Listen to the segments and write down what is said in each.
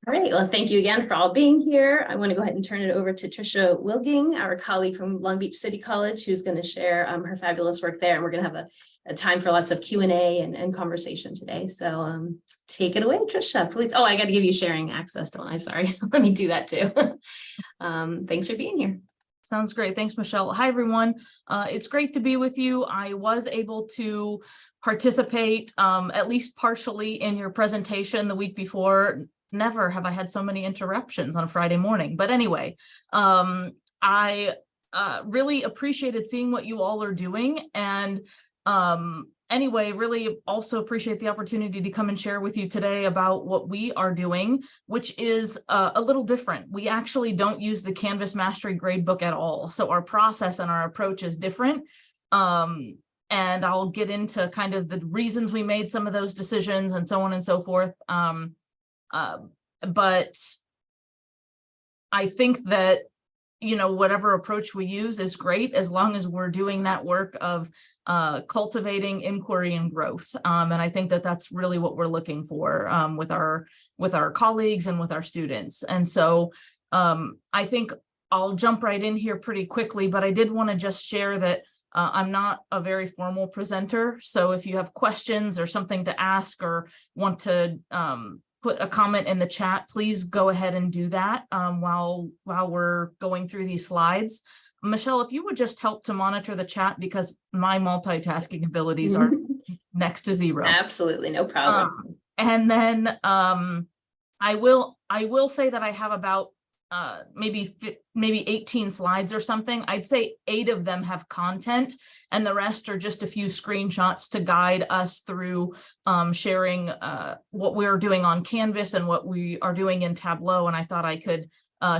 All right, well, thank you again for all being here. I want to go ahead and turn it over to Trisha Wilging, our colleague from Long Beach City College, who's going to share her fabulous work there. And we're going to have a time for lots of Q&A and conversation today. So take it away, Trisha, please. Oh, I got to give you sharing access, don't I? Sorry, let me do that too. Thanks for being here. Sounds great. Thanks, Michelle. Hi, everyone. It's great to be with you. I was able to participate at least partially in your presentation the week before. Never have I had so many interruptions on a Friday morning. But anyway, I really appreciated seeing what you all are doing. And anyway, really also appreciate the opportunity to come and share with you today about what we are doing, which is a little different. We actually don't use the Canvas Mastery Gradebook at all. So our process and our approach is different. And I'll get into kind of the reasons we made some of those decisions and so on and so forth. But I think that, you know, whatever approach we use is great as long as we're doing that work of cultivating inquiry and growth. And I think that that's really what we're looking for with our colleagues and with our students. And so I think I'll jump right in here pretty quickly, but I did want to just share that I'm not a very formal presenter. So if you have questions or something to ask or want to put a comment in the chat, please go ahead and do that while we're going through these slides. Michelle, if you would just help to monitor the chat because my multitasking abilities are next to zero. Absolutely, no problem. And then I will say that I have about maybe 18 slides or something. I'd say 8 of them have content and the rest are just a few screenshots to guide us through sharing what we're doing on Canvas and what we are doing in Tableau. And I thought I could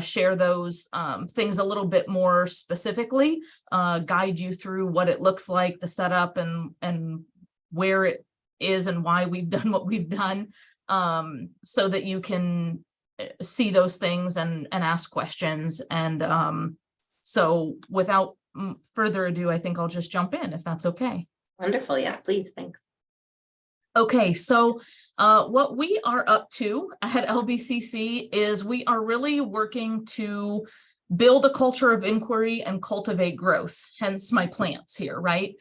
share those things a little bit more specifically, guide you through what it looks like, the setup and where it is and why we've done what we've done, so that you can see those things and ask questions. And so without further ado, I think I'll just jump in if that's okay. Wonderful. Yes, please. Thanks. Okay, so what we are up to at LBCC is we are really working to build a culture of inquiry and cultivate growth, hence my plants here, right?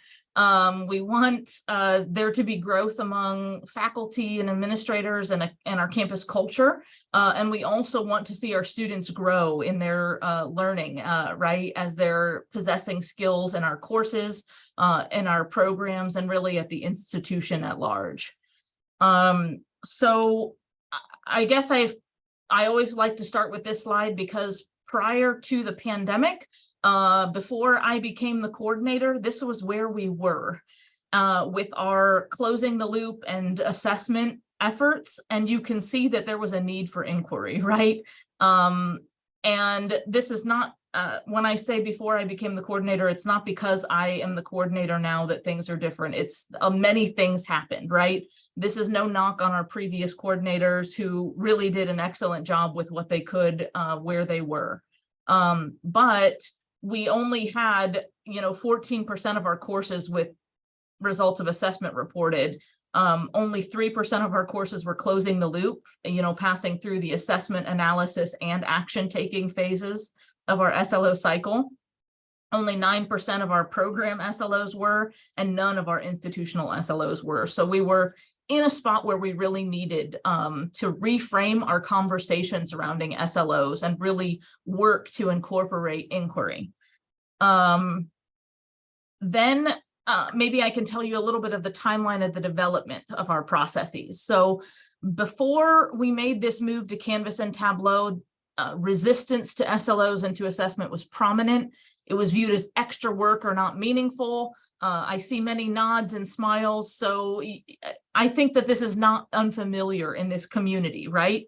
We want there to be growth among faculty and administrators and our campus culture. And we also want to see our students grow in their learning, right, as they're possessing skills in our courses, in our programs, and really at the institution at large. So I guess I always like to start with this slide because prior to the pandemic, before I became the coordinator, this was where we were with our closing the loop and assessment efforts. And you can see that there was a need for inquiry, right? And this is not, when I say before I became the coordinator, it's not because I am the coordinator now that things are different. It's many things happened, right? This is no knock on our previous coordinators who really did an excellent job with what they could, where they were. But we only had, 14% of our courses with results of assessment reported. Only 3% of our courses were closing the loop, passing through the assessment, analysis, and action-taking phases of our SLO cycle. Only 9% of our program SLOs were, and none of our institutional SLOs were. So we were in a spot where we really needed to reframe our conversation surrounding SLOs and really work to incorporate inquiry. Then maybe I can tell you a little bit of the timeline of the development of our processes. So before we made this move to Canvas and Tableau, resistance to SLOs and to assessment was prominent. It was viewed as extra work or not meaningful. I see many nods and smiles. So I think that this is not unfamiliar in this community, right?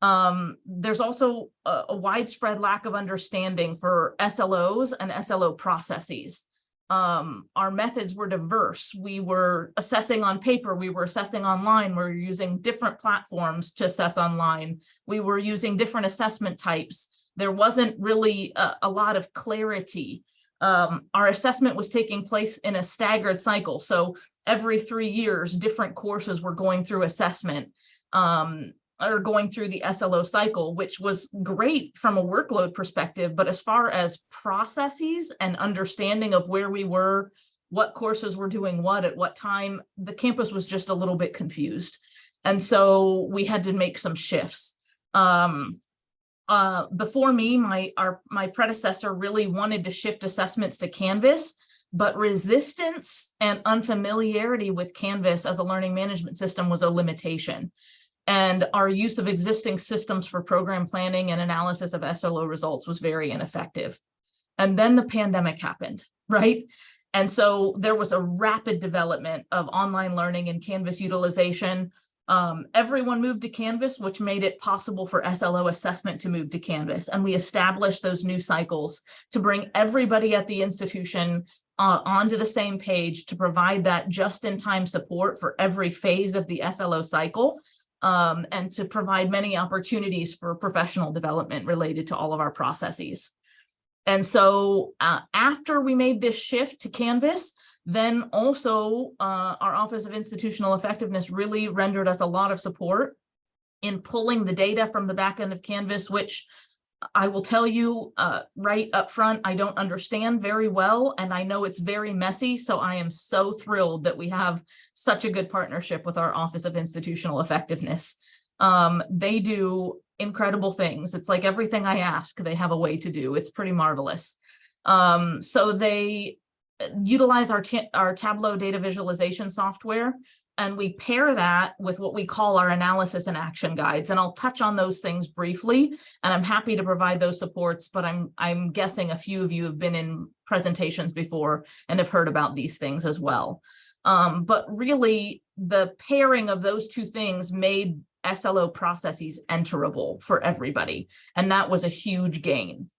There's also a widespread lack of understanding for SLOs and SLO processes. Our methods were diverse. We were assessing on paper, we were assessing online, we were using different platforms to assess online. We were using different assessment types. There wasn't really a lot of clarity. Our assessment was taking place in a staggered cycle. So every 3 years, different courses were going through assessment. are going through the SLO cycle, which was great from a workload perspective, but as far as processes and understanding of where we were, what courses were doing what at what time, the campus was just a little bit confused. And so we had to make some shifts. Before me, my predecessor really wanted to shift assessments to Canvas, but resistance and unfamiliarity with Canvas as a learning management system was a limitation. And our use of existing systems for program planning and analysis of SLO results was very ineffective. And then the pandemic happened, right? And so there was a rapid development of online learning and Canvas utilization. Everyone moved to Canvas, which made it possible for SLO assessment to move to Canvas. And we established those new cycles to bring everybody at the institution onto the same page to provide that just-in-time support for every phase of the SLO cycle. And to provide many opportunities for professional development related to all of our processes. And so after we made this shift to Canvas, then also our Office of Institutional Effectiveness really rendered us a lot of support in pulling the data from the back end of Canvas, which I will tell you right up front, I don't understand very well, and I know it's very messy, so I am so thrilled that we have such a good partnership with our Office of Institutional Effectiveness. They do incredible things. It's like everything I ask, they have a way to do. It's pretty marvelous. So they utilize our Tableau data visualization software, and we pair that with what we call our analysis and action guides. And I'll touch on those things briefly, and I'm happy to provide those supports, but I'm guessing a few of you have been in presentations before and have heard about these things as well. But really, the pairing of those two things made SLO processes enterable for everybody, and that was a huge gain.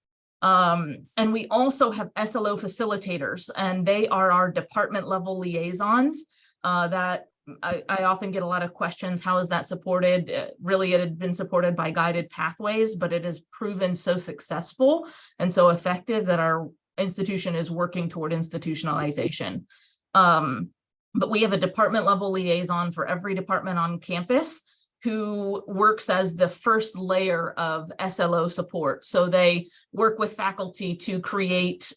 And we also have SLO facilitators, and they are our department level liaisons that I often get a lot of questions. How is that supported? Really, it had been supported by guided pathways, but it has proven so successful and so effective that our institution is working toward institutionalization. But we have a department level liaison for every department on campus who works as the first layer of SLO support. So they work with faculty to create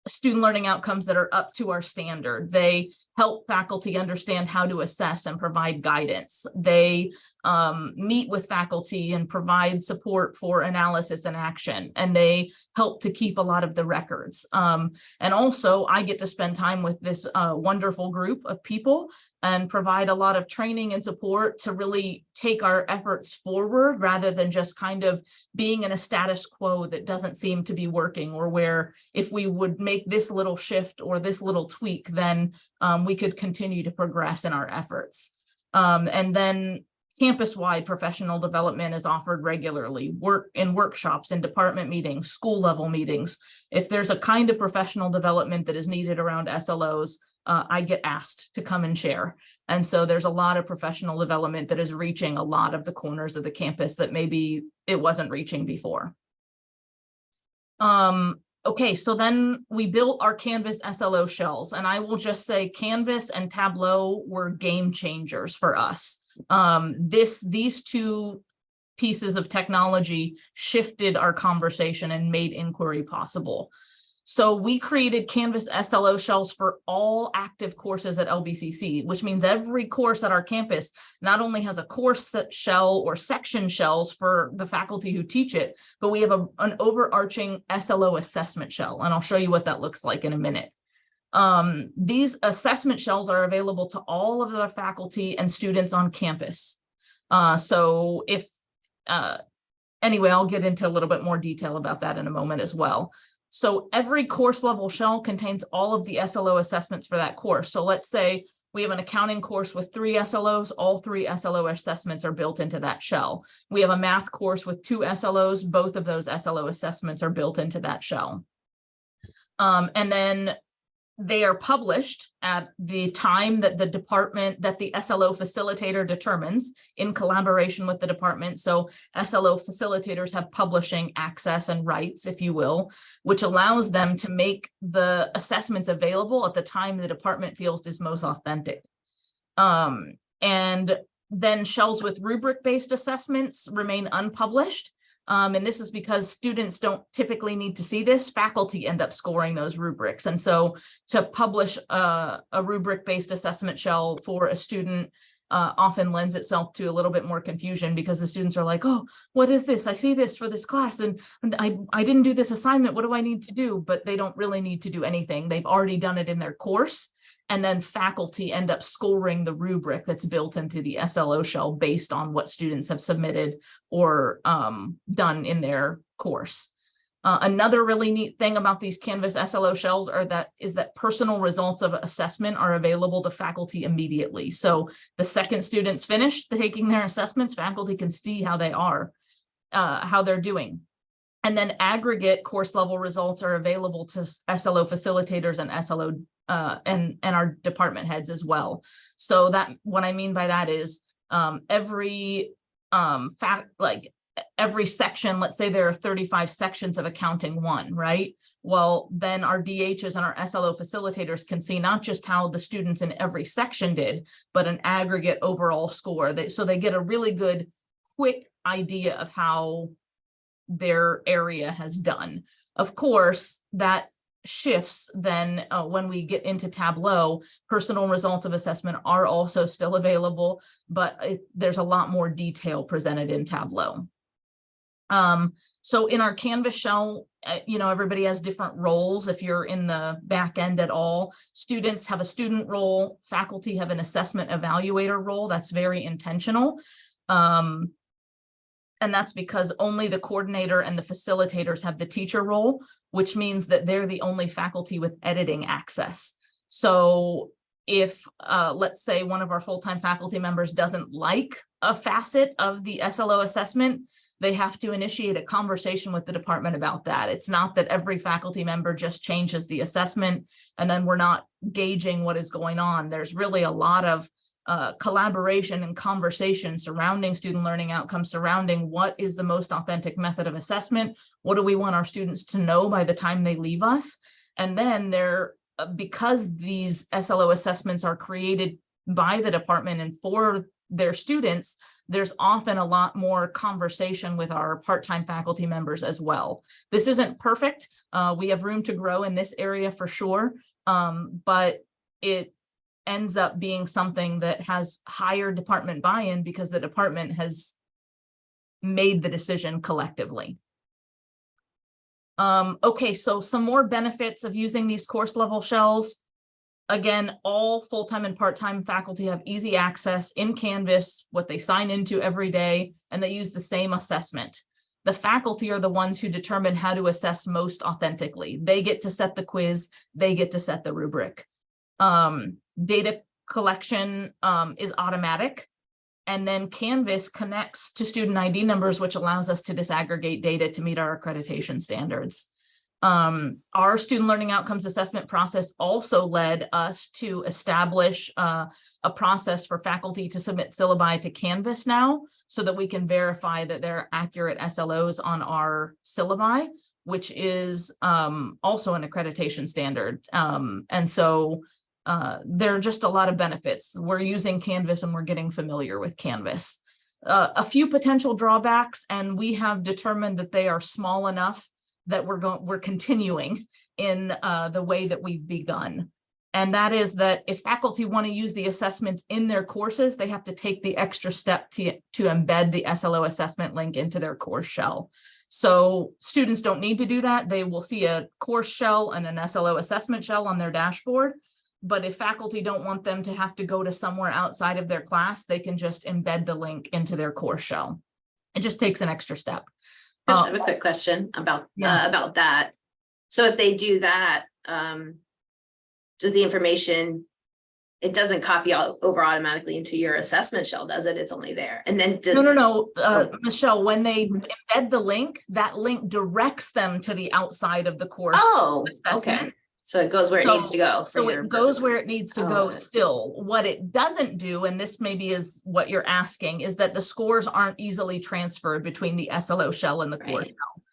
student learning outcomes that are up to our standard. They help faculty understand how to assess and provide guidance. They meet with faculty and provide support for analysis and action, and they help to keep a lot of the records. And also, I get to spend time with this wonderful group of people and provide a lot of training and support to really take our efforts forward rather than just kind of being in a status quo that doesn't seem to be working, or where if we would make this little shift or this little tweak, then we could continue to progress in our efforts. And then campus-wide professional development is offered regularly, workshops, in department meetings, school level meetings. If there's a kind of professional development that is needed around SLOs, I get asked to come and share. And so there's a lot of professional development that is reaching a lot of the corners of the campus that maybe it wasn't reaching before. Okay, so then we built our Canvas SLO shells, and I will just say Canvas and Tableau were game changers for us. These two pieces of technology shifted our conversation and made inquiry possible. So we created Canvas SLO shells for all active courses at LBCC, which means every course at our campus not only has a course shell or section shells for the faculty who teach it, but we have an overarching SLO assessment shell. And I'll show you what that looks like in a minute. These assessment shells are available to all of the faculty and students on campus. So if, anyway, I'll get into a little bit more detail about that in a moment as well. So every course level shell contains all of the SLO assessments for that course. So let's say we have an accounting course with 3 SLOs, all 3 SLO assessments are built into that shell. We have a math course with 2 SLOs, both of those SLO assessments are built into that shell. And then they are published at the time that the SLO facilitator determines in collaboration with the department. So SLO facilitators have publishing access and rights, if you will, which allows them to make the assessments available at the time the department feels is most authentic. And Then shells with rubric-based assessments remain unpublished. And this is because students don't typically need to see this. Faculty end up scoring those rubrics. And so to publish a rubric-based assessment shell for a student often lends itself to a little bit more confusion, because the students are like, oh, what is this? I see this for this class, and I didn't do this assignment. What do I need to do? But they don't really need to do anything. They've already done it in their course. And then faculty end up scoring the rubric that's built into the SLO shell based on what students have submitted or done in their course. Another really neat thing about these Canvas SLO shells is that personal results of assessment are available to faculty immediately. So the second students finish taking their assessments, faculty can see how they are, how they're doing. And then aggregate course level results are available to SLO facilitators and SLO and our department heads as well. So that, what I mean by that is every section, let's say there are 35 sections of accounting 1, right? Well, then our DHs and our SLO facilitators can see not just how the students in every section did, but an aggregate overall score. So they get a really good, quick idea of how their area has done. Of course, that shifts then when we get into Tableau. Personal results of assessment are also still available, but there's a lot more detail presented in Tableau. So in our Canvas shell, everybody has different roles. If you're in the back end at all, students have a student role, faculty have an assessment evaluator role. That's very intentional. And that's because only the coordinator and the facilitators have the teacher role, which means that they're the only faculty with editing access. So if, let's say, one of our full-time faculty members doesn't like a facet of the SLO assessment, they have to initiate a conversation with the department about that. It's not that every faculty member just changes the assessment and then we're not gauging what is going on. There's really a lot of collaboration and conversation surrounding student learning outcomes, surrounding what is the most authentic method of assessment, what do we want our students to know by the time they leave us. And then because these SLO assessments are created by the department and for their students, there's often a lot more conversation with our part-time faculty members as well. This isn't perfect. We have room to grow in this area for sure, but it ends up being something that has higher department buy-in because the department has made the decision collectively. Okay, so some more benefits of using these course level shells. Again, all full-time and part-time faculty have easy access in Canvas, what they sign into every day, and they use the same assessment. The faculty are the ones who determine how to assess most authentically. They get to set the quiz, they get to set the rubric. Data collection is automatic, and then Canvas connects to student ID numbers, which allows us to disaggregate data to meet our accreditation standards. Our student learning outcomes assessment process also led us to establish a process for faculty to submit syllabi to Canvas now, so that we can verify that there are accurate SLOs on our syllabi, which is also an accreditation standard. And so there are just a lot of benefits. We're using Canvas and we're getting familiar with Canvas. A few potential drawbacks, and we have determined that they are small enough that we're continuing in the way that we've begun. And that is that if faculty want to use the assessments in their courses, they have to take the extra step to embed the SLO assessment link into their course shell. So students don't need to do that. They will see a course shell and an SLO assessment shell on their dashboard. But if faculty don't want them to have to go to somewhere outside of their class, they can just embed the link into their course shell. It just takes an extra step. I have a quick question about that. So if they do that, does the information, it doesn't copy over automatically into your assessment shell, does it? It's only there. And then no, Michelle, when they embed the link, that link directs them to the outside of the course assessment. Okay. So it goes where it needs to go. So it goes where it needs to go still. What it doesn't do, and this maybe is what you're asking, is that the scores aren't easily transferred between the SLO shell and the course shell.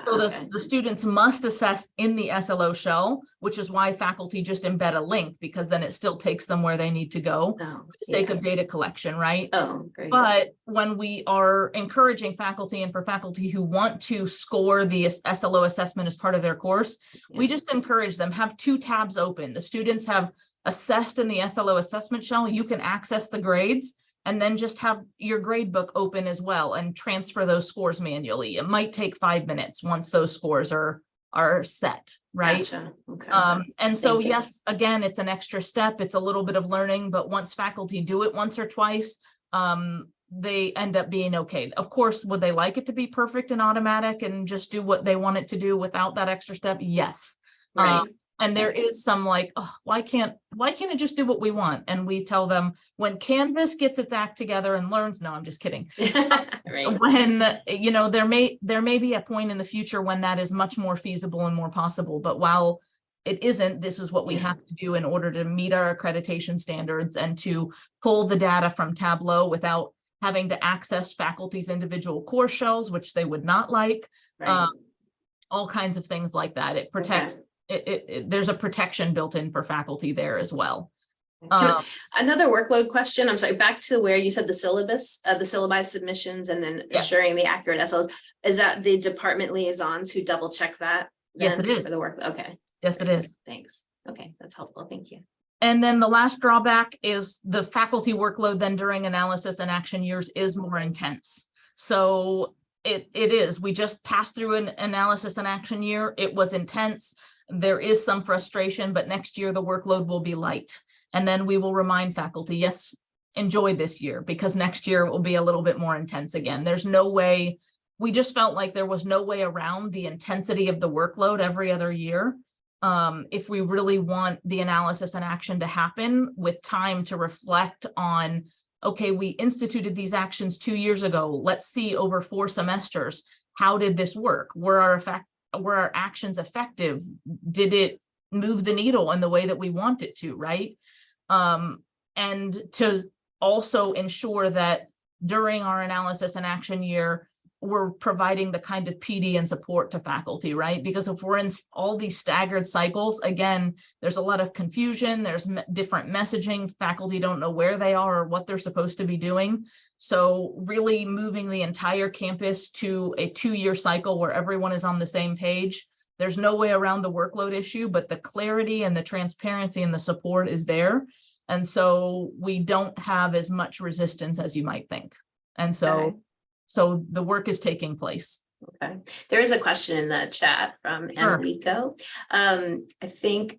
So Okay. the students must assess in the SLO shell, which is why faculty just embed a link, because then it still takes them where they need to go Oh, for the sake yeah. of data collection, right? Oh, great. But when we are encouraging faculty, and for faculty who want to score the SLO assessment as part of their course, we Yeah. just encourage them, have 2 tabs open. The students have assessed in the SLO assessment shell, you can access the grades, and then just have your grade book open as well and transfer those scores manually. It might take 5 minutes once those scores are set, right? Gotcha. Okay. And so, Thank you. yes, again, it's an extra step. It's a little bit of learning, but once faculty do it once or twice, they end up being okay. Of course, would they like it to be perfect and automatic and just do what they want it to do without that extra step? Yes. Right. And there is some like, oh, why can't it just do what we want? And we tell them when Canvas gets its act together and learns, no, I'm just kidding. Right. When, you know, there may be a point in the future when that is much more feasible and more possible. But while it isn't, this is what we have to do in order to meet our accreditation standards and to pull the data from Tableau without having to access faculty's individual course shells, which they would not like. Right. All kinds of things like that. It protects. There's a protection built in for faculty there as well. Another workload question. I'm sorry, back to where you said the syllabus, the syllabi submissions, and then assuring the accurate SLOs. Is that the department liaisons who double check that? Yes, it is. For the work. Okay. Yes, it is. Thanks. Okay, that's helpful. Thank you. And then the last drawback is the faculty workload then during analysis and action years is more intense. So it is. We just passed through an analysis and action year. It was intense. There is some frustration, but next year the workload will be light. And then we will remind faculty, yes, enjoy this year, because next year it will be a little bit more intense again. There's no way, we just felt like there was no way around the intensity of the workload every other year. If we really want the analysis and action to happen with time to reflect on, okay, we instituted these actions 2 years ago. Let's see over 4 semesters, how did this work? Were our actions effective? Did it move the needle in the way that we want it to, right? And to also ensure that during our analysis and action year, we're providing the kind of PD and support to faculty, right? Because if we're in all these staggered cycles, again, there's a lot of confusion, there's different messaging, faculty don't know where they are or what they're supposed to be doing. So really moving the entire campus to a 2-year cycle where everyone is on the same page, there's no way around the workload issue, but the clarity and the transparency and the support is there. And so we don't have as much resistance as you might think. And so So the work is taking place. Okay. There is a question in the chat from Enrico. I think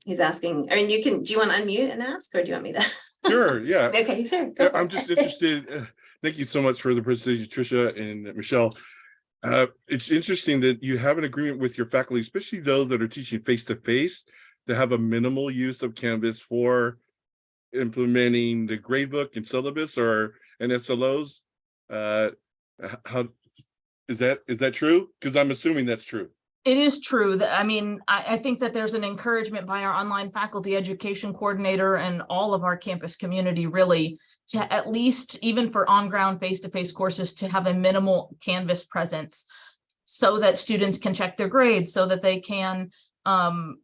he's asking, I mean, do you want to unmute and ask, or do you want me to? Sure, yeah. Okay, sure. I'm just interested. Thank you so much for the presentation, Trisha and Michelle. It's interesting that you have an agreement with your faculty, especially those that are teaching face-to-face, to have a minimal use of Canvas for implementing the gradebook and syllabus or SLOs. How is that true? Because I'm assuming that's true. It is true that, I mean, I think that there's an encouragement by our online faculty education coordinator and all of our campus community really to at least, even for on-ground face-to-face courses, to have a minimal Canvas presence so that students can check their grades, so that they can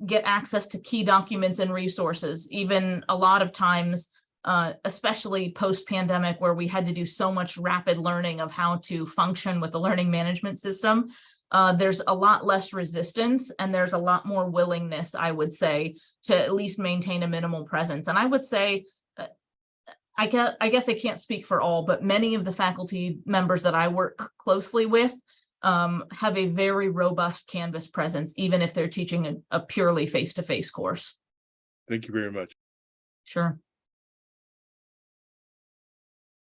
get access to key documents and resources. Even a lot of times, especially post-pandemic, where we had to do so much rapid learning of how to function with the learning management system, there's a lot less resistance and there's a lot more willingness, I would say, to at least maintain a minimal presence. And I would say, I guess I can't speak for all, but many of the faculty members that I work closely with have a very robust Canvas presence, even if they're teaching a purely face-to-face course. Thank you very much. Sure.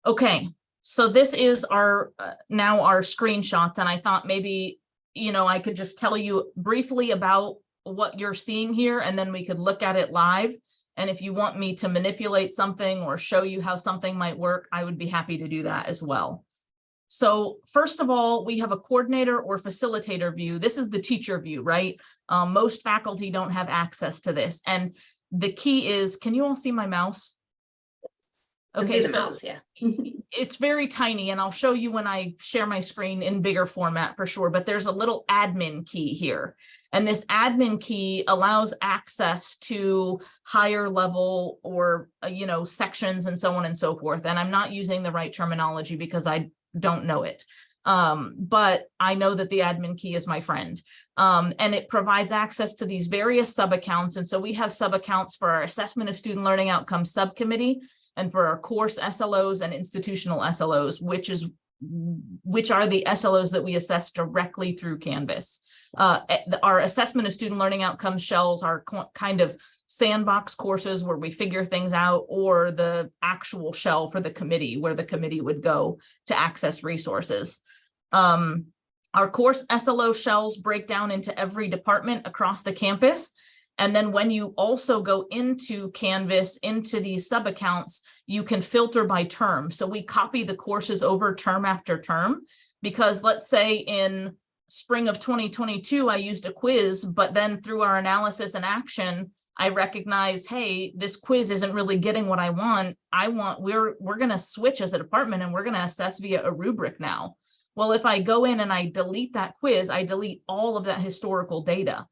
Okay, so this is our now our screenshots, and I thought maybe, you know, I could just tell you briefly about what you're seeing here, and then we could look at it live. And if you want me to manipulate something or show you how something might work, I would be happy to do that as well. So first of all, we have a coordinator or facilitator view. This is the teacher view, right? Most faculty don't have access to this. And the key is, can you all see my mouse? Let's say Okay, the so mouse, yeah. it's very tiny, and I'll show you when I share my screen in bigger format for sure, but there's a little admin key here. And this admin key allows access to higher level or, sections and so on and so forth. And I'm not using the right terminology because I don't know it. But I know that the admin key is my friend. And it provides access to these various sub-accounts. And so we have sub-accounts for our Assessment of Student Learning Outcomes Subcommittee, and for our course SLOs and institutional SLOs, which are the SLOs that we assess directly through Canvas. Our Assessment of Student Learning Outcomes shells are kind of sandbox courses where we figure things out, or the actual shell for the committee, where the committee would go to access resources. Our course SLO shells break down into every department across the campus. And then when you also go into Canvas, into these sub-accounts, you can filter by term. So we copy the courses over term after term, because let's say in spring of 2022, I used a quiz, but then through our analysis and action, I recognize, hey, this quiz isn't really getting what I want. We're going to switch as a department, and we're going to assess via a rubric now. Well, if I go in and I delete that quiz, I delete all of that historical data.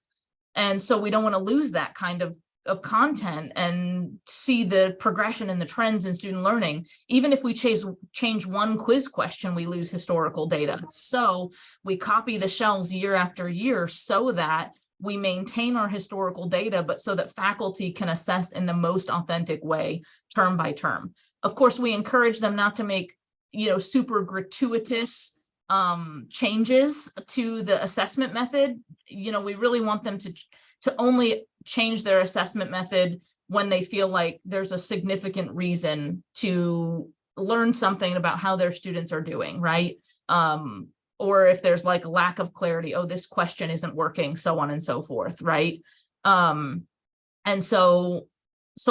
And so we don't want to lose that kind of content and see the progression and the trends in student learning. Even if we change one quiz question, we lose historical data. So we copy the shells year after year so that we maintain our historical data, but so that faculty can assess in the most authentic way, term by term. Of course, we encourage them not to make, super gratuitous changes to the assessment method. We really want them to only change their assessment method when they feel like there's a significant reason to learn something about how their students are doing, right? Or if there's like a lack of clarity, oh, this question isn't working, so on and so forth, right? And so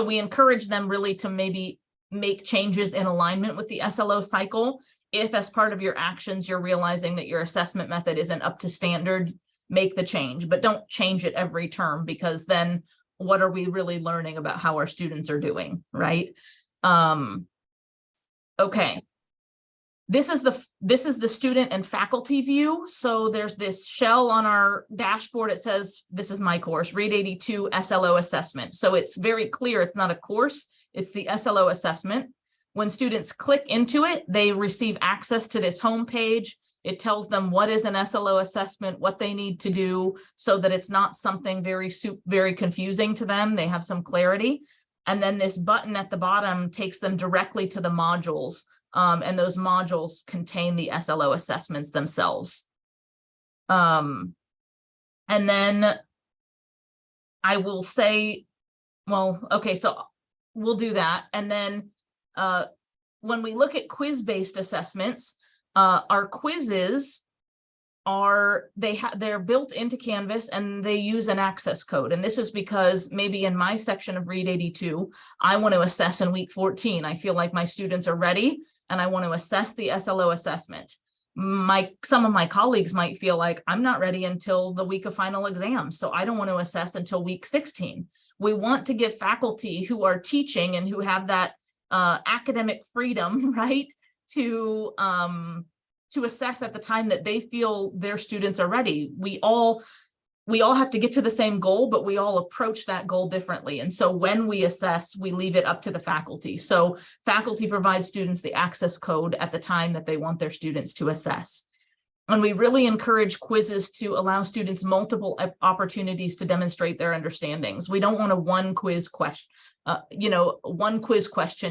we encourage them really to maybe make changes in alignment with the SLO cycle. If as part of your actions, you're realizing that your assessment method isn't up to standard, make the change, but don't change it every term, because then what are we really learning about how our students are doing, right? Okay. This is the student and faculty view. So there's this shell on our dashboard. It says, this is my course, Read 82 SLO assessment. So it's very clear it's not a course, it's the SLO assessment. When students click into it, they receive access to this home page. It tells them what is an SLO assessment, what they need to do, so that it's not something very confusing to them. They have some clarity. And then this button at the bottom takes them directly to the modules. And those modules contain the SLO assessments themselves. And then I will say, well, okay, so we'll do that. And then when we look at quiz-based assessments, our quizzes they're built into Canvas, and they use an access code. And this is because maybe in my section of Read 82, I want to assess in week 14. I feel like my students are ready, and I want to assess the SLO assessment. Some of my colleagues might feel like I'm not ready until the week of final exams, so I don't want to assess until week 16. We want to give faculty who are teaching and who have that academic freedom, right, to assess at the time that they feel their students are ready. We all have to get to the same goal, but we all approach that goal differently. And so when we assess, we leave it up to the faculty. So faculty provide students the access code at the time that they want their students to assess. And we really encourage quizzes to allow students multiple opportunities to demonstrate their understandings. We don't want one quiz question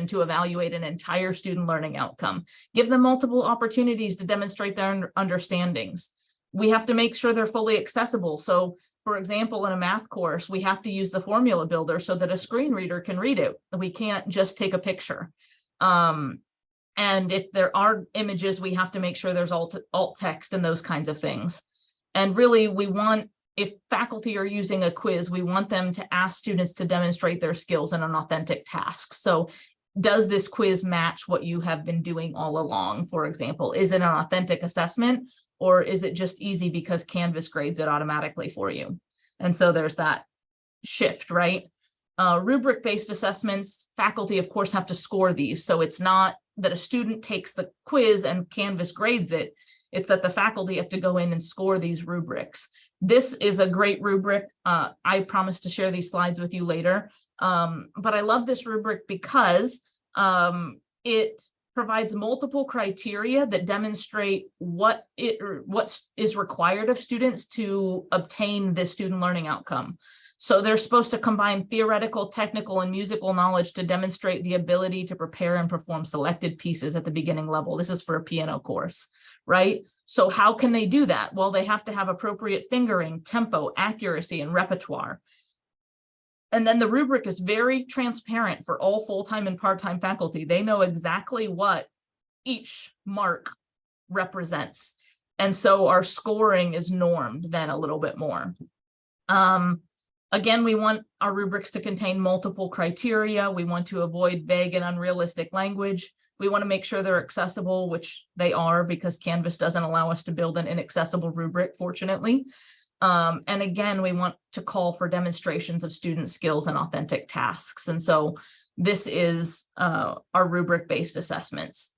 to evaluate an entire student learning outcome. Give them multiple opportunities to demonstrate their understandings. We have to make sure they're fully accessible. So, for example, in a math course, we have to use the formula builder so that a screen reader can read it. We can't just take a picture. And if there are images, we have to make sure there's alt text and those kinds of things. And really, if faculty are using a quiz, we want them to ask students to demonstrate their skills in an authentic task. So does this quiz match what you have been doing all along? For example, is it an authentic assessment, or is it just easy because Canvas grades it automatically for you? And so there's that shift, right? Rubric-based assessments, faculty, of course, have to score these. So it's not that a student takes the quiz and Canvas grades it. It's that the faculty have to go in and score these rubrics. This is a great rubric. I promise to share these slides with you later. But I love this rubric because it provides multiple criteria that demonstrate what is required of students to obtain this student learning outcome. So they're supposed to combine theoretical, technical, and musical knowledge to demonstrate the ability to prepare and perform selected pieces at the beginning level. This is for a piano course, right? So how can they do that? Well, they have to have appropriate fingering, tempo, accuracy, and repertoire. And then the rubric is very transparent for all full-time and part-time faculty. They know exactly what each mark represents. And so our scoring is normed then a little bit more. Again, we want our rubrics to contain multiple criteria. We want to avoid vague and unrealistic language. We want to make sure they're accessible, which they are, because Canvas doesn't allow us to build an inaccessible rubric, fortunately. And again, we want to call for demonstrations of student skills and authentic tasks. And so this is our rubric-based assessments.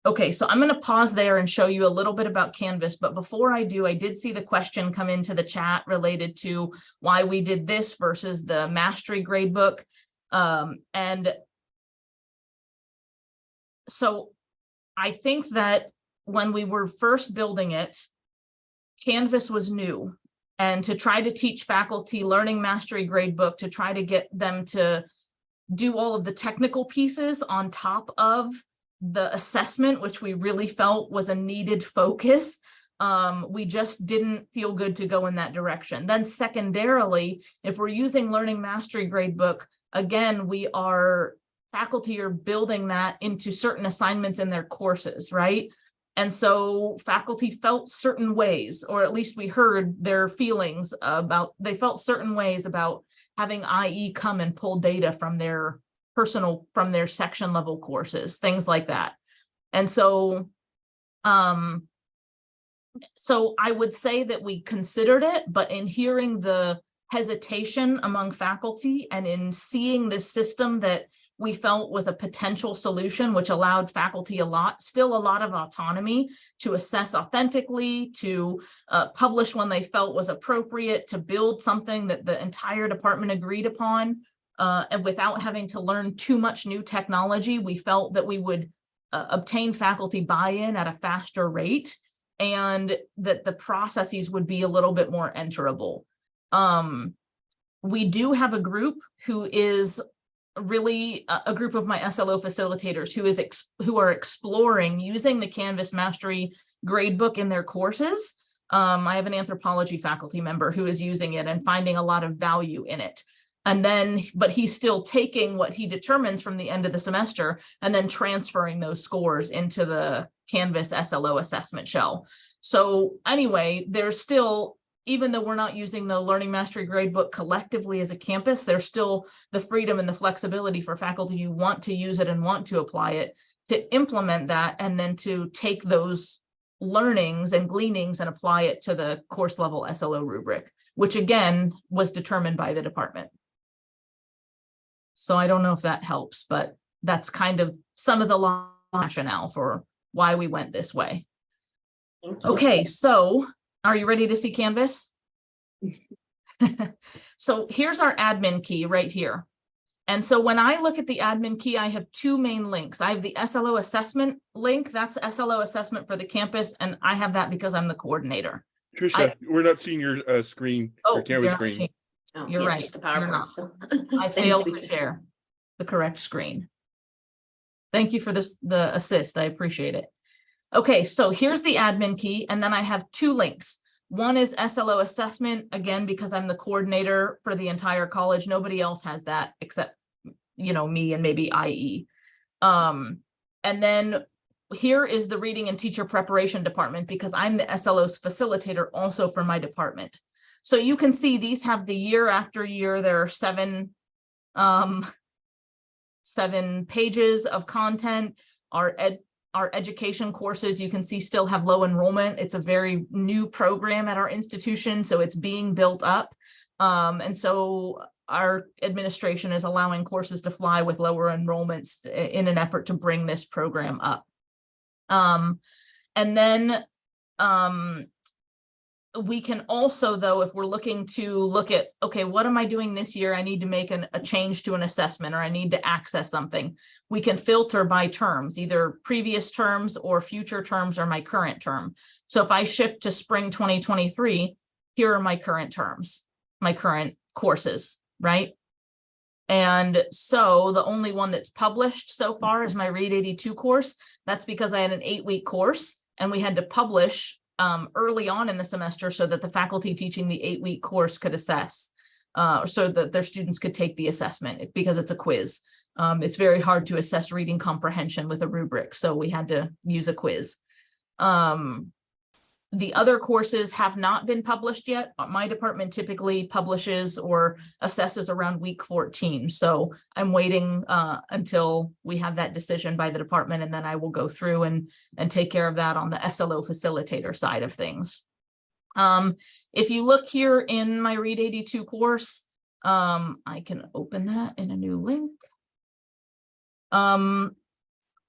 Okay, so I'm going to pause there and show you a little bit about Canvas. But before I do, I did see the question come into the chat related to why we did this versus the Mastery Gradebook. And so I think that when we were first building it, Canvas was new, and to try to teach faculty Learning Mastery Gradebook, to try to get them to do all of the technical pieces on top of the assessment, which we really felt was a needed focus, we just didn't feel good to go in that direction. Then secondarily, if we're using Learning Mastery Gradebook, again, faculty are building that into certain assignments in their courses, right? And so faculty felt certain ways, or at least we heard their feelings about, they felt certain ways about having IE come and pull data from their from their section level courses, things like that. And so, so I would say that we considered it, but in hearing the hesitation among faculty and in seeing this system that we felt was a potential solution, which allowed faculty still a lot of autonomy to assess authentically, to publish when they felt was appropriate, to build something that the entire department agreed upon, and without having to learn too much new technology, we felt that we would obtain faculty buy-in at a faster rate, and that the processes would be a little bit more enterable. We do have a group who is really a group of my SLO facilitators who are exploring using the Canvas Mastery Gradebook in their courses. I have an anthropology faculty member who is using it and finding a lot of value in it. And then, but he's still taking what he determines from the end of the semester and then transferring those scores into the Canvas SLO assessment shell. So anyway, there's still, even though we're not using the Learning Mastery Gradebook collectively as a campus, there's still the freedom and the flexibility for faculty who want to use it and want to apply it to implement that, and then to take those learnings and gleanings and apply it to the course level SLO rubric, which again was determined by the department. So I don't know if that helps, but that's kind of some of the rationale for why we went this way. Okay, so are you ready to see Canvas? So here's our admin key right here. And so when I look at the admin key, I have two main links. I have the SLO assessment link. That's SLO assessment for the campus. And I have that because I'm the coordinator. Trisha, we're not seeing your screen, your Canvas screen. Oh, You're yeah, right. just the PowerPoint still. I failed to share the correct screen. Thank you for the assist. I appreciate it. Okay, so here's the admin key, and then I have two links. One is SLO assessment, again, because I'm the coordinator for the entire college. Nobody else has that except, you know, me and maybe IE. And then here is the reading and teacher preparation department, because I'm the SLO's facilitator also for my department. So you can see these have the year after year. There are seven pages of content. Our education courses, you can see, still have low enrollment. It's a very new program at our institution, so it's being built up. And so our administration is allowing courses to fly with lower enrollments in an effort to bring this program up. And then we can also, though, if we're looking to look at, okay, what am I doing this year? I need to make a change to an assessment, or I need to access something. We can filter by terms, either previous terms or future terms or my current term. So if I shift to spring 2023, here are my current terms, my current courses, right? And so the only one that's published so far is my Read 82 course. That's because I had an 8-week course and we had to publish early on in the semester so that the faculty teaching the 8-week course could assess, so that their students could take the assessment, because it's a quiz. It's very hard to assess reading comprehension with a rubric, so we had to use a quiz. The other courses have not been published yet. My department typically publishes or assesses around week 14. So I'm waiting until we have that decision by the department, and then I will go through and take care of that on the SLO facilitator side of things. If you look here in my Read 82 course, I can open that in a new link.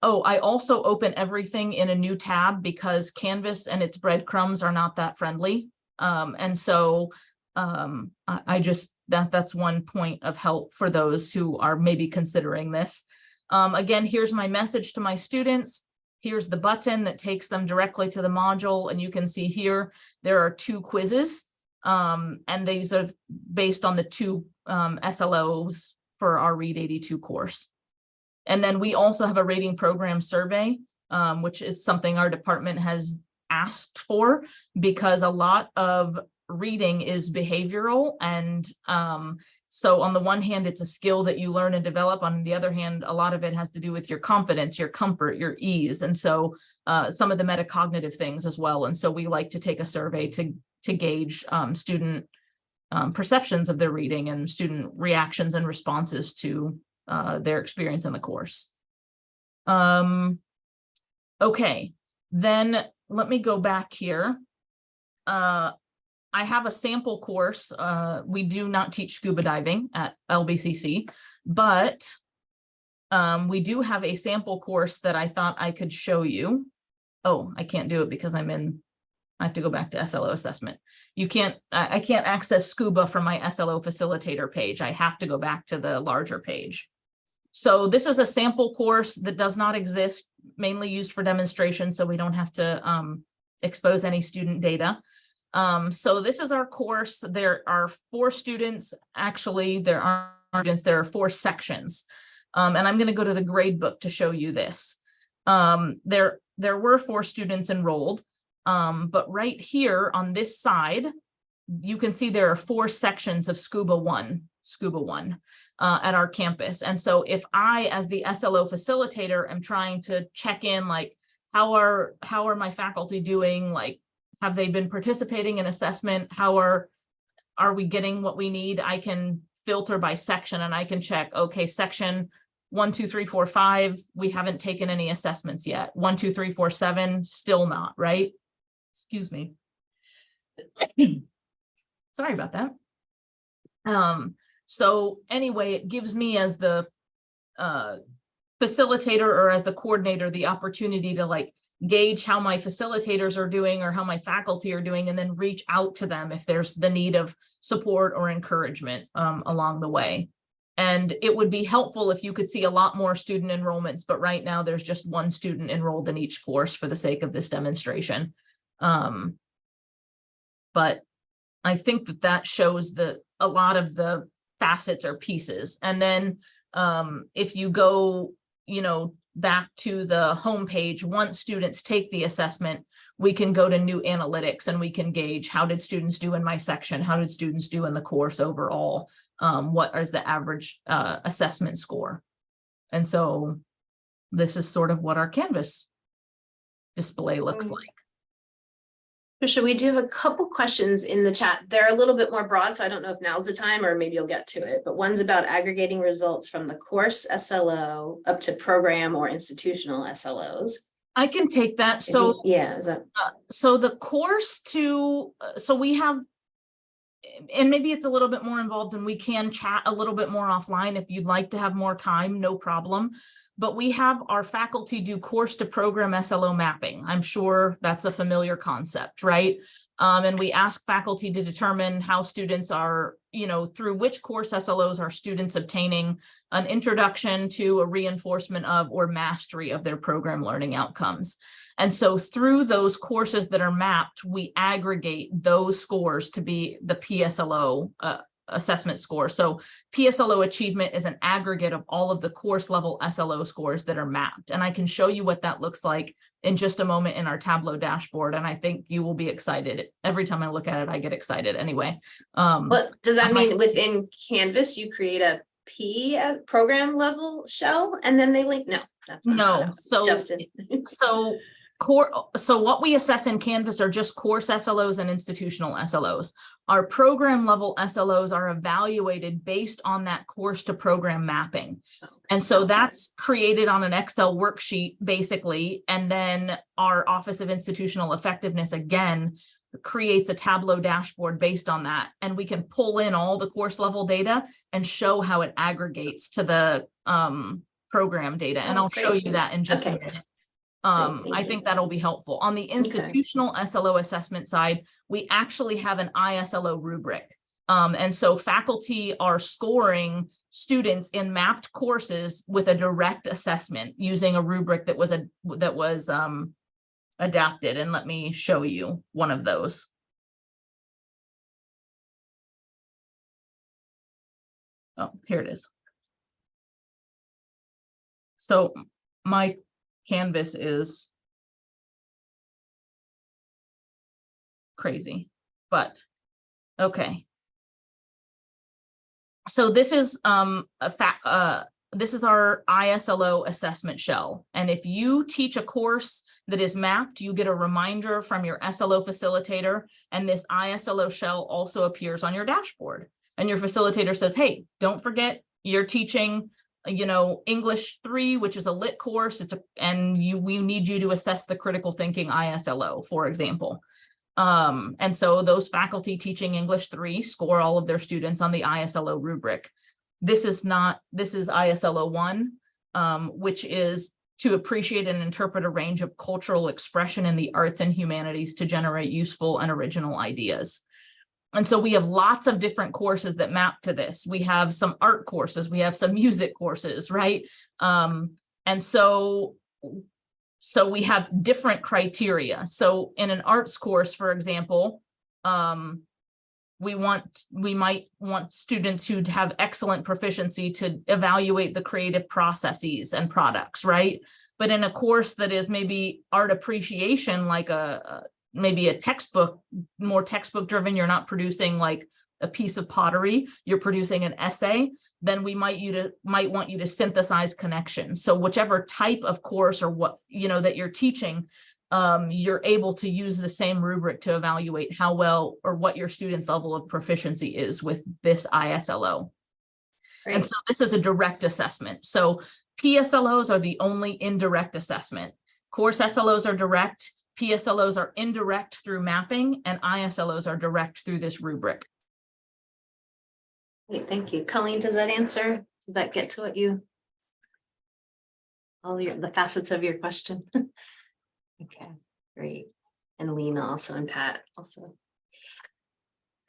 Oh, I also open everything in a new tab because Canvas and its breadcrumbs are not that friendly. And so I just, that's one point of help for those who are maybe considering this. Again, here's my message to my students. Here's the button that takes them directly to the module. And you can see here, there are 2 quizzes. And these are based on the 2 SLOs for our Read 82 course. And then we also have a rating program survey, which is something our department has asked for, because a lot of reading is behavioral. And so on the one hand, it's a skill that you learn and develop. On the other hand, a lot of it has to do with your confidence, your comfort, your ease. And so some of the metacognitive things as well. And so we like to take a survey to gauge student perceptions of their reading and student reactions and responses to their experience in the course. Okay, then let me go back here. I have a sample course. We do not teach scuba diving at LBCC, but we do have a sample course that I thought I could show you. Oh, I can't do it because I have to go back to SLO assessment. I can't access scuba from my SLO facilitator page. I have to go back to the larger page. So this is a sample course that does not exist, mainly used for demonstration, so we don't have to expose any student data. So this is our course. There are 4 students. Actually, there are 4 sections. And I'm going to go to the grade book to show you this. There were 4 students enrolled, but right here on this side, you can see there are 4 sections of Scuba 1 at our campus. And so if I, as the SLO facilitator, am trying to check in, like, how are my faculty doing? Like, have they been participating in assessment? How are we getting what we need? I can filter by section and I can check, okay, section 1, 2, 3, 4, 5, we haven't taken any assessments yet. 1, 2, 3, 4, 7, still not, right? Excuse me. Sorry about that. So anyway, it gives me, as the facilitator or as the coordinator, the opportunity to like gauge how my facilitators are doing or how my faculty are doing, and then reach out to them if there's the need of support or encouragement along the way. And it would be helpful if you could see a lot more student enrollments, but right now there's just 1 student enrolled in each course for the sake of this demonstration. But I think that shows a lot of the facets or pieces. And then if you go, back to the home page, once students take the assessment, we can go to new analytics and we can gauge, how did students do in my section? How did students do in the course overall? What is the average assessment score? And so this is sort of what our Canvas display looks like. Trisha, we do have a couple questions in the chat. They're a little bit more broad, so I don't know if now's the time or maybe you'll get to it. But one's about aggregating results from the course SLO up to program or institutional SLOs. I can take that. So yeah, is that so the course so we have and maybe it's a little bit more involved and we can chat a little bit more offline if you'd like to have more time, no problem. But we have our faculty do course to program SLO mapping. I'm sure that's a familiar concept, right? And we ask faculty to determine how students are, through which course SLOs are students obtaining an introduction to, a reinforcement of, or mastery of their program learning outcomes. And so through those courses that are mapped, we aggregate those scores to be the PSLO assessment score. So PSLO achievement is an aggregate of all of the course level SLO scores that are mapped. And I can show you what that looks like in just a moment in our Tableau dashboard. And I think you will be excited. Every time I look at it, I get excited anyway. What does that mean? Within Canvas, you create a P at program level shell and then they link? No, that's not no. So, Justin. So what we assess in Canvas are just course SLOs and institutional SLOs. Our program level SLOs are evaluated based on that course to program mapping. And so that's created on an Excel worksheet, basically. And then our Office of Institutional Effectiveness, again, creates a Tableau dashboard based on that. And we can pull in all the course level data and show how it aggregates to the program data. And I'll show you that in just a minute. I think that'll be helpful. On the institutional SLO assessment side, we actually have an ISLO rubric. And so faculty are scoring students in mapped courses with a direct assessment using a rubric that was adapted. And let me show you one of those. Oh, here it is. So my Canvas is crazy, but okay. So this is this is our ISLO assessment shell. And if you teach a course that is mapped, you get a reminder from your SLO facilitator, and this ISLO shell also appears on your dashboard. And your facilitator says, hey, don't forget you're teaching English 3, which is a lit course. We need you to assess the critical thinking ISLO, for example. And so those faculty teaching English 3 score all of their students on the ISLO rubric. This is ISLO 1, which is to appreciate and interpret a range of cultural expression in the arts and humanities to generate useful and original ideas. And so we have lots of different courses that map to this. We have some art courses, we have some music courses, right? And so we have different criteria. So in an arts course, for example, we might want students who have excellent proficiency to evaluate the creative processes and products, right? But in a course that is maybe art appreciation, like maybe a textbook, more textbook driven, you're not producing like a piece of pottery, you're producing an essay, then we might want you to synthesize connections. So whichever type of course or what, that you're teaching, you're able to use the same rubric to evaluate how well or what your students' level of proficiency is with this ISLO. Great. And so this is a direct assessment. So PSLOs are the only indirect assessment. Course SLOs are direct. PSLOs are indirect through mapping, and ISLOs are direct through this rubric. Great, thank you. Colleen, does that answer? Did that get to what the facets of your question? Okay, great. And Lena also, and Pat also.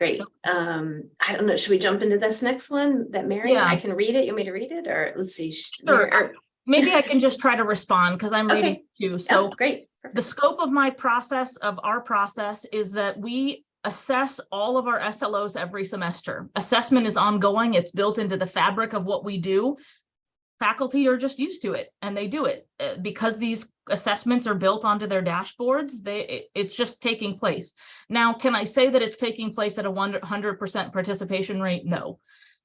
Great. I don't know, should we jump into this next one that Mary? Yeah. I can read it. You want me to read it, or let's see. Sure. Maybe I can just try to respond because I'm reading too. So great. Perfect. The scope of our process is that we assess all of our SLOs every semester. Assessment is ongoing. It's built into the fabric of what we do. Faculty are just used to it and they do it because these assessments are built onto their dashboards. It's just taking place. Now, can I say that it's taking place at a 100% participation rate? No.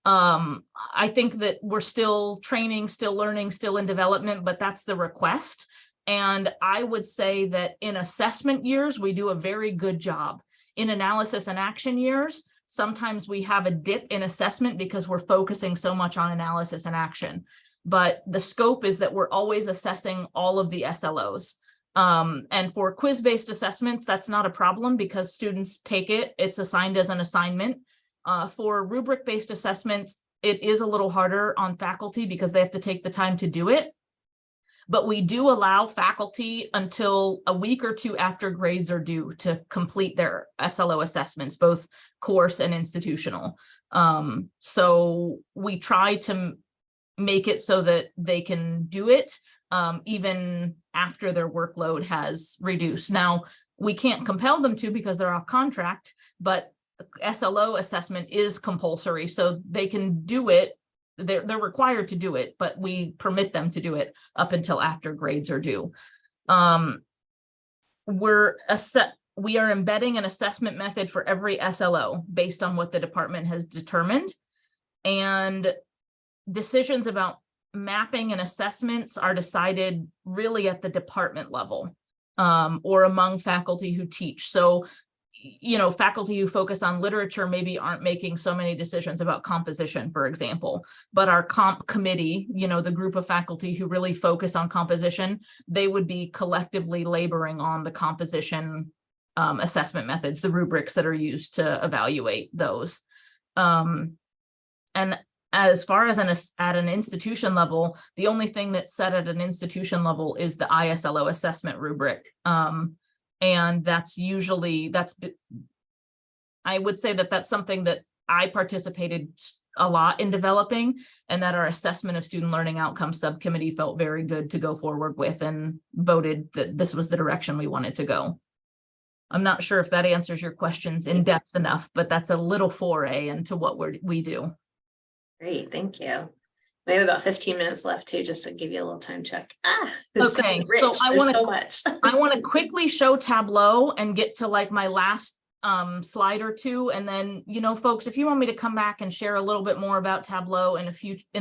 I think that we're still training, still learning, still in development, but that's the request. And I would say that in assessment years, we do a very good job. In analysis and action years, sometimes we have a dip in assessment because we're focusing so much on analysis and action. But the scope is that we're always assessing all of the SLOs. And for quiz-based assessments, that's not a problem because students take it. It's assigned as an assignment. For rubric-based assessments, it is a little harder on faculty because they have to take the time to do it. But we do allow faculty until a week or two after grades are due to complete their SLO assessments, both course and institutional. So we try to make it so that they can do it even after their workload has reduced. Now, we can't compel them to because they're off contract, but SLO assessment is compulsory, so they can do it. They're required to do it, but we permit them to do it up until after grades are due. We are embedding an assessment method for every SLO based on what the department has determined, and decisions about mapping and assessments are decided really at the department level or among faculty who teach. So, you know, faculty who focus on literature maybe aren't making so many decisions about composition, for example, but our comp committee, you know, the group of faculty who really focus on composition, they would be collectively laboring on the composition assessment methods, the rubrics that are used to evaluate those. And as far as at an institution level, the only thing that's set at an institution level is the ISLO assessment rubric. And that's usually, I would say that that's something that I participated a lot in developing, and that our assessment of student learning outcomes subcommittee felt very good to go forward with and voted that this was the direction we wanted to go. I'm not sure if that answers your questions in depth enough, but that's a little foray into what we do. Great, thank you. We have about 15 minutes left too, just to give you a little time check. Okay, so I want so much. I want to quickly show Tableau and get to like my last slide or two, and then, you know, folks, if you want me to come back and share a little bit more about Tableau in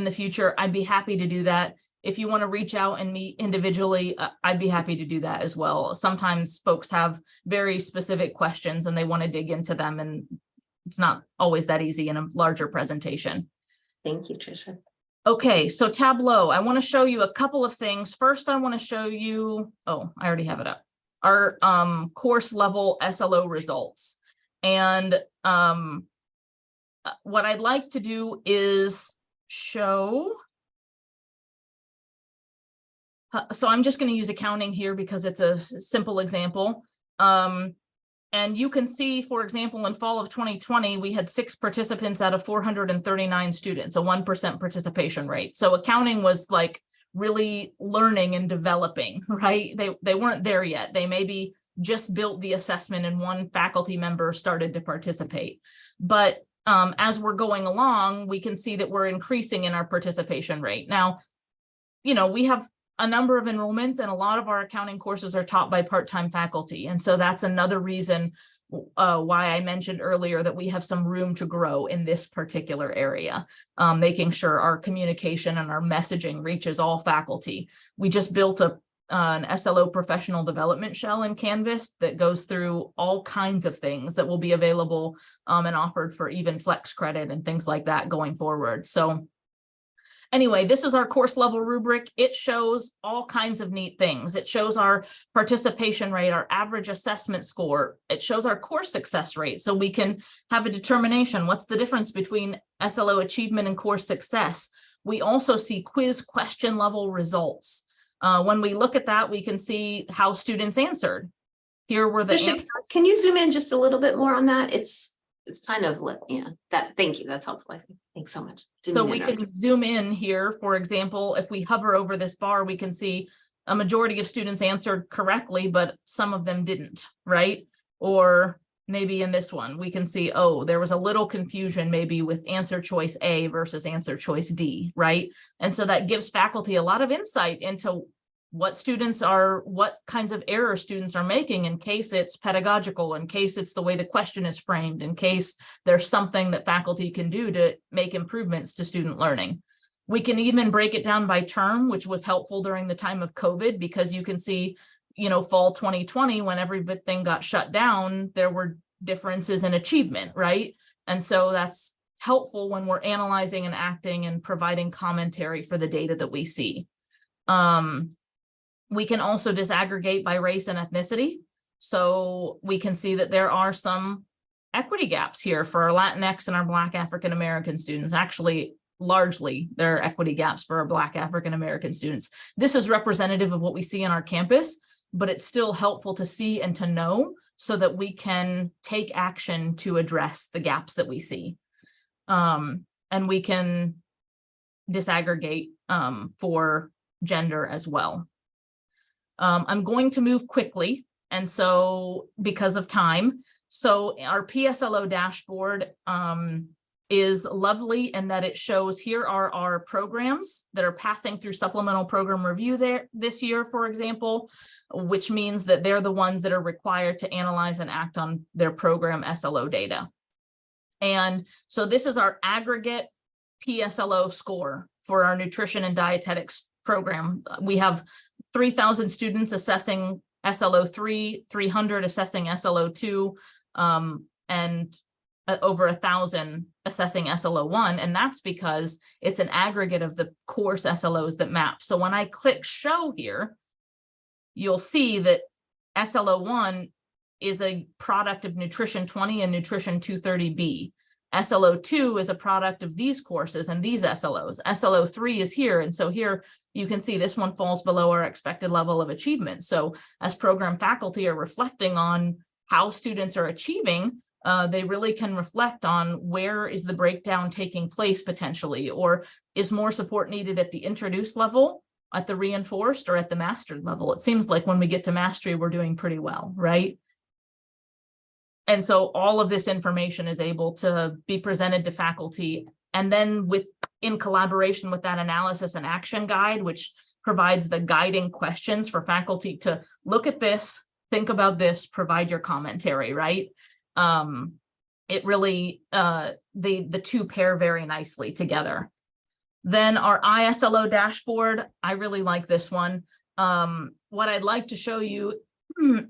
the future, I'd be happy to do that. If you want to reach out and meet individually, I'd be happy to do that as well. Sometimes folks have very specific questions and they want to dig into them, and it's not always that easy in a larger presentation. Thank you, Trisha. Okay, so Tableau, I want to show you a couple of things. First, I want to show you, oh, I already have it up, our course level SLO results. And what I'd like to do is show, so I'm just going to use accounting here because it's a simple example. And you can see, for example, in fall of 2020, we had 6 participants out of 439 students, a 1% participation rate. So accounting was like really learning and developing, right? They weren't there yet. They maybe just built the assessment and one faculty member started to participate. But as we're going along, we can see that we're increasing in our participation rate. Now, you know, we have a number of enrollments, and a lot of our accounting courses are taught by part-time faculty. And so that's another reason why I mentioned earlier that we have some room to grow in this particular area, making sure our communication and our messaging reaches all faculty. We just built an SLO professional development shell in Canvas that goes through all kinds of things that will be available and offered for even flex credit and things like that going forward. So anyway, this is our course level rubric. It shows all kinds of neat things. It shows our participation rate, our average assessment score. It shows our course success rate. So we can have a determination. What's the difference between SLO achievement and course success? We also see quiz question level results. When we look at that, we can see how students answered. Here were the answers. Can you zoom in just a little bit more on that? It's kind of, yeah, thank you. That's helpful. I think. Thanks so much. So we can zoom in here. For example, if we hover over this bar, we can see a majority of students answered correctly, but some of them didn't, right? Or maybe in this one, we can see, oh, there was a little confusion maybe with answer choice A versus answer choice D, right? And so that gives faculty a lot of insight into what kinds of errors students are making, in case it's pedagogical, in case it's the way the question is framed, in case there's something that faculty can do to make improvements to student learning. We can even break it down by term, which was helpful during the time of COVID, because you can see, you know, fall 2020, when everything got shut down, there were differences in achievement, right? And so that's helpful when we're analyzing and acting and providing commentary for the data that we see. We can also disaggregate by race and ethnicity. So we can see that there are some equity gaps here for our Latinx and our Black African American students. Actually, largely there are equity gaps for our Black African American students. This is representative of what we see on our campus, but it's still helpful to see and to know so that we can take action to address the gaps that we see. And we can disaggregate for gender as well. I'm going to move quickly, and so because of time. So our PSLO dashboard is lovely in that it shows here are our programs that are passing through supplemental program review there this year, for example, which means that they're the ones that are required to analyze and act on their program SLO data. And so this is our aggregate PSLO score for our nutrition and dietetics program. We have 3,000 students assessing SLO 3, 300 assessing SLO 2, and over 1,000 assessing SLO 1. And that's because it's an aggregate of the course SLOs that map. So when I click show here, you'll see that SLO 1 is a product of Nutrition 20 and Nutrition 230B. SLO 2 is a product of these courses and these SLOs. SLO 3 is here. And so here you can see this one falls below our expected level of achievement. So as program faculty are reflecting on how students are achieving, they really can reflect on where is the breakdown taking place potentially, or is more support needed at the introduced level, at the reinforced, or at the mastered level. It seems like when we get to mastery, we're doing pretty well, right? And so all of this information is able to be presented to faculty, and then in collaboration with that analysis and action guide, which provides the guiding questions for faculty to look at this, think about this, provide your commentary, right? It really, the two pair very nicely together. Then our ISLO dashboard, I really like this one. What I'd like to show you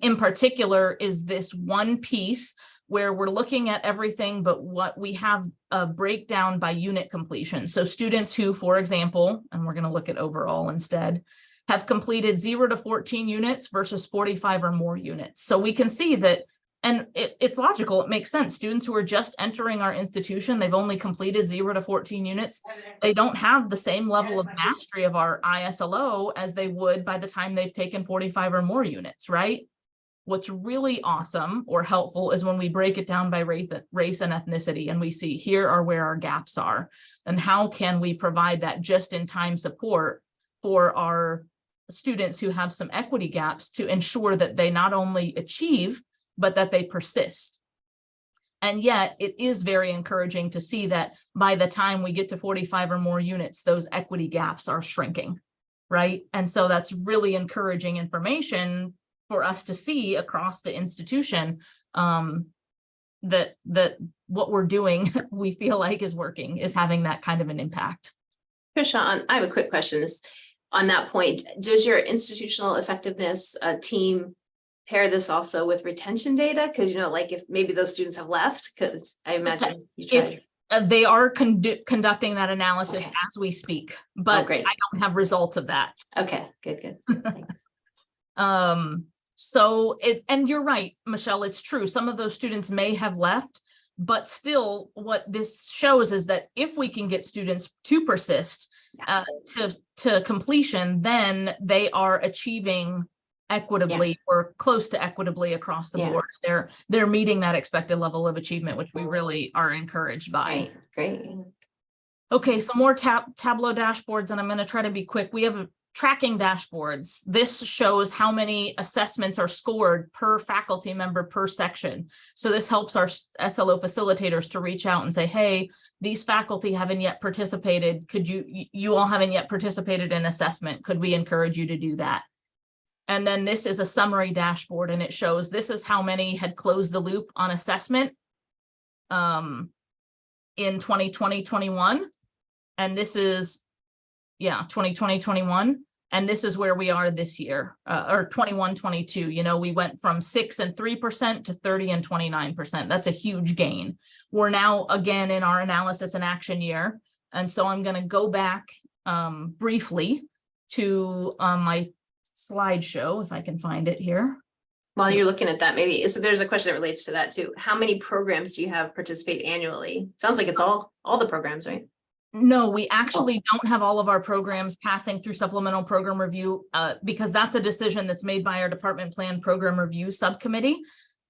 in particular is this one piece where we're looking at everything, but what we have a breakdown by unit completion. So students who, for example, and we're going to look at overall instead, have completed 0 to 14 units versus 45 or more units. So we can see that, and it's logical, it makes sense. Students who are just entering our institution, they've only completed 0 to 14 units. They don't have the same level of mastery of our ISLO as they would by the time they've taken 45 or more units, right? What's really awesome or helpful is when we break it down by race and ethnicity, and we see here are where our gaps are, and how can we provide that just-in-time support for our students who have some equity gaps to ensure that they not only achieve, but that they persist. And yet it is very encouraging to see that by the time we get to 45 or more units, those equity gaps are shrinking, right? And so that's really encouraging information for us to see across the institution, that what we're doing, we feel like is working, is having that kind of an impact. Trisha, I have a quick question. On that point, does your institutional effectiveness team pair this also with retention data? Because, you know, like if maybe those students have left, because I imagine you try they are conducting that analysis as we speak, but great. I don't have results of that. Okay, good. Thanks. So and you're right, Michelle, it's true. Some of those students may have left, but still what this shows is that if we can get students to persist to completion, then they are achieving equitably or close to equitably across the board. They're meeting that expected level of achievement, which we really are encouraged by. Great. Okay, some more Tableau dashboards, and I'm going to try to be quick. We have tracking dashboards. This shows how many assessments are scored per faculty member per section. So this helps our SLO facilitators to reach out and say, hey, these faculty haven't yet participated. Could you all haven't yet participated in assessment. Could we encourage you to do that? And then this is a summary dashboard, and it shows this is how many had closed the loop on assessment in 2020-21. And this is, 2020-21. And this is where we are this year, or 21-22. You know, we went from 6 and 3% to 30 and 29%. That's a huge gain. We're now again in our analysis and action year. And so I'm going to go back briefly to my slideshow, if I can find it here. While you're looking at that, maybe, so there's a question that relates to that too. How many programs do you have participate annually? Sounds like it's all the programs, right? No, we actually don't have all of our programs passing through supplemental program review, because that's a decision that's made by our department plan program review subcommittee.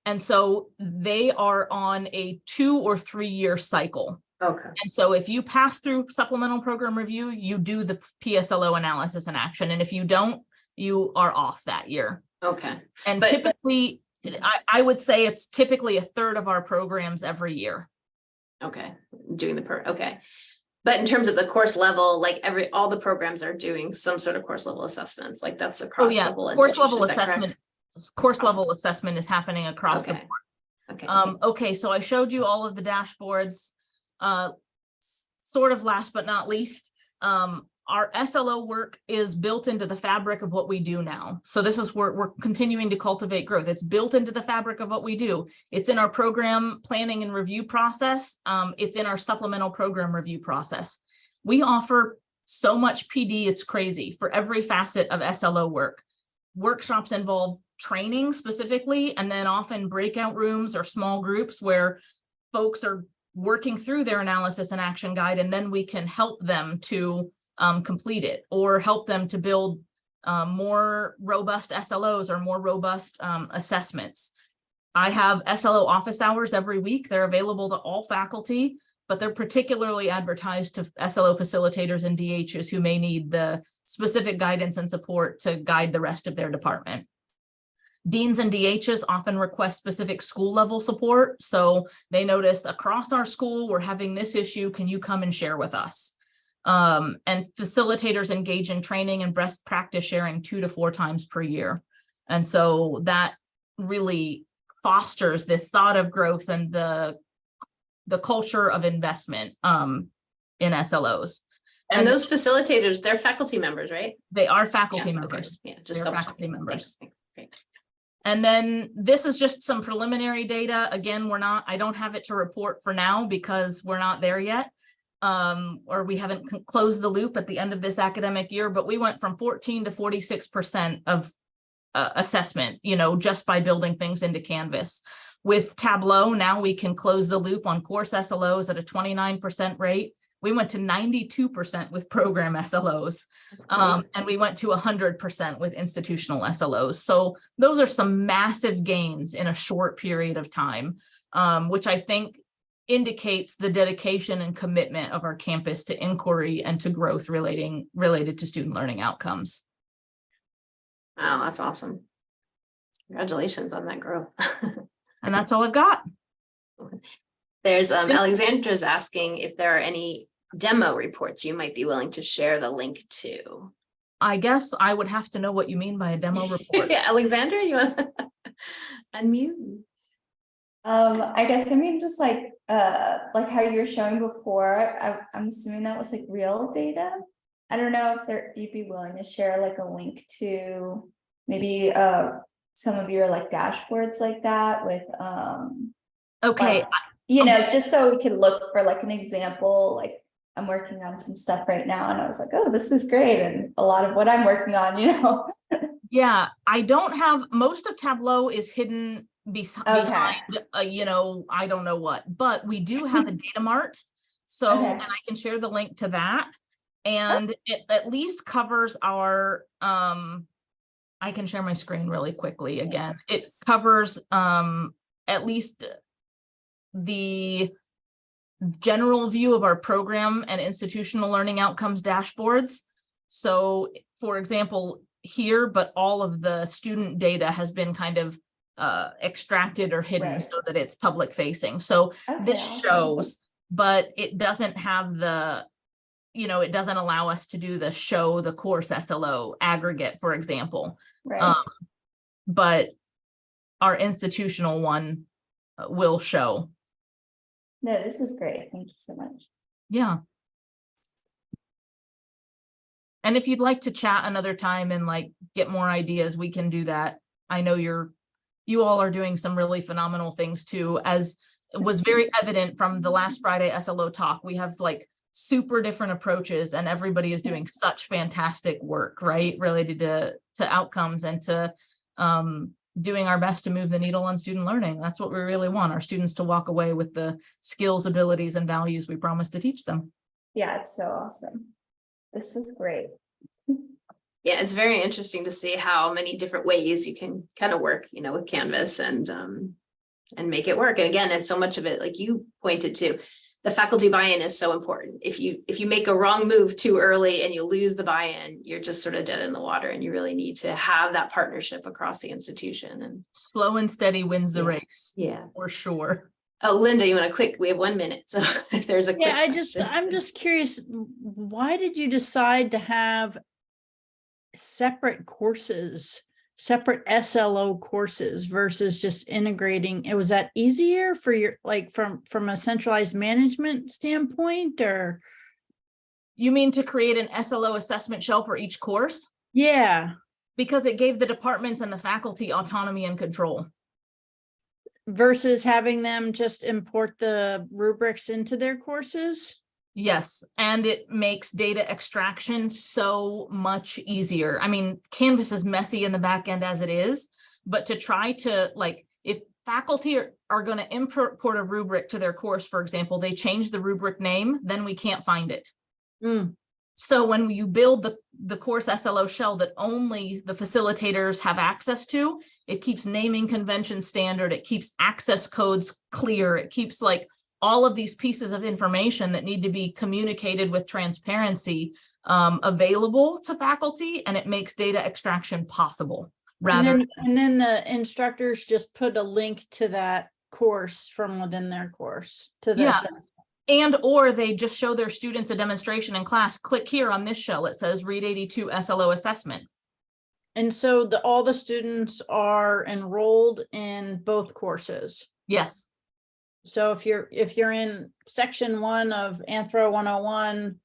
And so they are on a 2 or 3 year cycle. Okay. And so if you pass through supplemental program review, you do the PSLO analysis and action. And if you don't, you are off that year. Okay. And But- typically, I would say it's typically a third of our programs every year. Okay. Doing okay. But in terms of the course level, like all the programs are doing some sort of course level assessments, like that's across the whole Course level institution, is that correct? assessment. Course level assessment is happening across the Okay. board. Okay. Okay, so I showed you all of the dashboards. Sort of last but not least, our SLO work is built into the fabric of what we do now. So this is where we're continuing to cultivate growth. It's built into the fabric of what we do. It's in our program planning and review process. It's in our supplemental program review process. We offer so much PD, it's crazy, for every facet of SLO work. Workshops involve training specifically, and then often breakout rooms or small groups where folks are working through their analysis and action guide, and then we can help them to complete it or help them to build more robust SLOs or more robust assessments. I have SLO office hours every week. They're available to all faculty, but they're particularly advertised to SLO facilitators and DHs who may need the specific guidance and support to guide the rest of their department. Deans and DHs often request specific school level support. So they notice across our school, we're having this issue. Can you come and share with us? And facilitators engage in training and best practice sharing 2 to 4 times per year. And so that really fosters this thought of growth and the culture of investment in SLOs. And those facilitators, they're faculty members, right? They are faculty Yeah, members. Okay. Yeah, just They're double faculty checking. members. Thanks. Great. And then this is just some preliminary data. Again, I don't have it to report for now because we're not there yet. Or we haven't closed the loop at the end of this academic year, but we went from 14 to 46% of assessment, just by building things into Canvas. With Tableau, now we can close the loop on course SLOs at a 29% rate. We went to 92% with program SLOs, and we went to 100% with institutional SLOs. So those are some massive gains in a short period of time, which I think indicates the dedication and commitment of our campus to inquiry and to growth related to student learning outcomes. Wow, that's awesome. Congratulations on that growth. And that's all I've got. There's Alexandra's asking if there are any demo reports you might be willing to share the link to. I guess I would have to know what you mean by a demo report. Yeah, Alexandra, you want to unmute? I guess just like how you were showing before. I'm assuming that was like real data. I don't know if you'd be willing to share like a link to maybe some of your like dashboards like that with Okay. Just so we can look for like an example. Like I'm working on some stuff right now and I was like, oh, this is great, and a lot of what I'm working on, Yeah, I don't have, most of Tableau is hidden behind I don't know what, but we do have a data mart. So and I can share the link to that, and it at least covers our I can share my screen really quickly again. It covers at least the general view of our program and institutional learning outcomes dashboards. So for example, here, but all of the student data has been kind of extracted or hidden so that it's public facing. So this shows, but it doesn't have the, it doesn't allow us to do the course SLO aggregate, for example. But our institutional one will show. No, this is great. Thank you so much. Yeah. And if you'd like to chat another time and like get more ideas, we can do that. I know you all are doing some really phenomenal things too, as was very evident from the last Friday SLO talk. We have like super different approaches and everybody is doing such fantastic work, right? Related to outcomes and to doing our best to move the needle on student learning. That's what we really want, our students to walk away with the skills, abilities, and values we promise to teach them. Yeah, it's so awesome. This was great. Yeah, it's very interesting to see how many different ways you can kind of work, you know, with Canvas and make it work. And again, it's so much of it, like you pointed to, the faculty buy-in is so important. If you make a wrong move too early and you lose the buy-in, you're just sort of dead in the water, and you really need to have that partnership across the institution. And Slow and steady wins the race. yeah, For sure. oh, Linda, you want a quick, we have 1 minute. So if there's a quick Yeah, question. I'm just curious, why did you decide to have separate courses, separate SLO courses versus just integrating? It was that easier for your, like, from a centralized management standpoint, or? You mean to create an SLO assessment shell for each course? Yeah, Because it gave the departments and the faculty autonomy and control. versus having them just import the rubrics into their courses. Yes, and it makes data extraction so much easier. I mean, Canvas is messy in the back end as it is, but to try to, like, if faculty are going to import a rubric to their course, for example, they change the rubric name, then we can't find it. So when you build the course SLO shell that only the facilitators have access to, it keeps naming convention standard, it keeps access codes clear, it keeps like all of these pieces of information that need to be communicated with transparency available to faculty, and it makes data extraction possible. And then the instructors just put a link to that course from within their course to the assessment. And or they just show their students a demonstration in class. Click here on this shell. It says read 82 SLO assessment. And so all the students are enrolled in both courses. Yes. So if you're in section 1 of Anthro 101,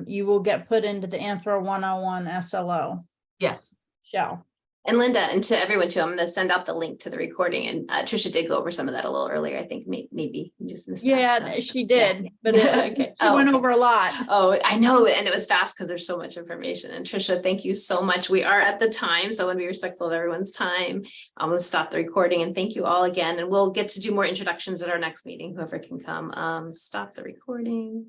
you will get put into the Anthro 101 SLO Yes. shell. And Linda, and to everyone too, I'm going to send out the link to the recording. And Trisha did go over some of that a little earlier. I think maybe you just missed that. Yeah, So, she did, yeah. but Okay. she went Okay. over a lot. Oh, I know. And it was fast because there's so much information. And Trisha, thank you so much. We are at the time, so I want to be respectful of everyone's time. I'm going to stop the recording, and thank you all again. And we'll get to do more introductions at our next meeting, whoever can come. Stop the recording.